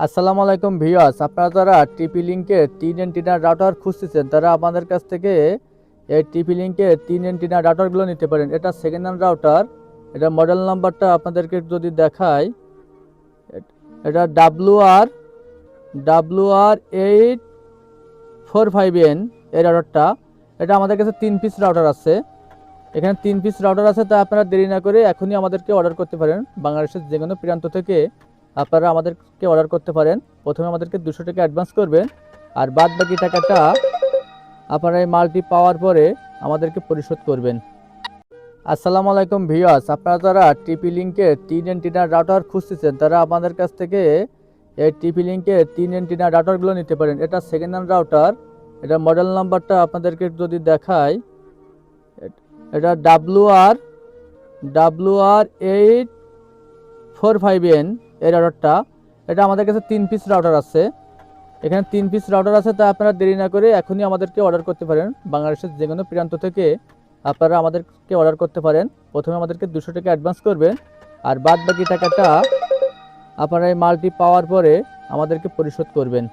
আসসালামু আলাইকুম ভিউয়ার্স, আপনারা যারা টিপি লিঙ্কের 3 এন্টিনা রাউটার খুঁজতেছেন তারা আমাদের কাছ থেকে এই টিপি লিঙ্কের 3 এন্টিনা রাউটারগুলো নিতে পারেন। এটা সেকেন্ড হ্যান্ড রাউটার। এটা মডেল নাম্বারটা আপনাদেরকে যদি দেখাই, এটা WR845N এই রাউটারটা। এটা আমাদের কাছে 3 পিস রাউটার আছে। এখানে 3 পিস রাউটার আছে, তা আপনারা দেরি না করে এখনই আমাদেরকে অর্ডার করতে পারেন। বাংলাদেশের যে কোনো প্রান্ত থেকে আপনারা আমাদেরকে অর্ডার করতে পারেন। প্রথমে আমাদেরকে 200 টাকা অ্যাডভান্স করবেন, আর বাদ বাকি টাকাটা আপনারা এই মালটি পাওয়ার পরে আমাদেরকে পরিশোধ করবেন। আসসালামু আলাইকুম ভিউয়ার্স, আপনারা যারা টিপি লিঙ্কের 3 এন্টিনা রাউটার খুঁজতেছেন তারা আমাদের কাছ থেকে এই টিপি লিঙ্কের 3 এন্টিনা রাউটারগুলো নিতে পারেন। এটা সেকেন্ড হ্যান্ড রাউটার। এটা মডেল নাম্বারটা আপনাদেরকে যদি দেখাই, এটা WR845N এই রাউটারটা। এটা আমাদের কাছে 3 পিস রাউটার আছে। এখানে 3 পিস রাউটার আছে, তা আপনারা দেরি না করে এখনই আমাদেরকে অর্ডার করতে পারেন। বাংলাদেশের যে কোনো প্রান্ত থেকে আপনারা আমাদেরকে অর্ডার করতে পারেন। প্রথমে আমাদেরকে 200 টাকা অ্যাডভান্স করবেন, আর বাদ বাকি টাকাটা আপনারা এই মালটি পাওয়ার পরে আমাদেরকে পরিশোধ করবেন।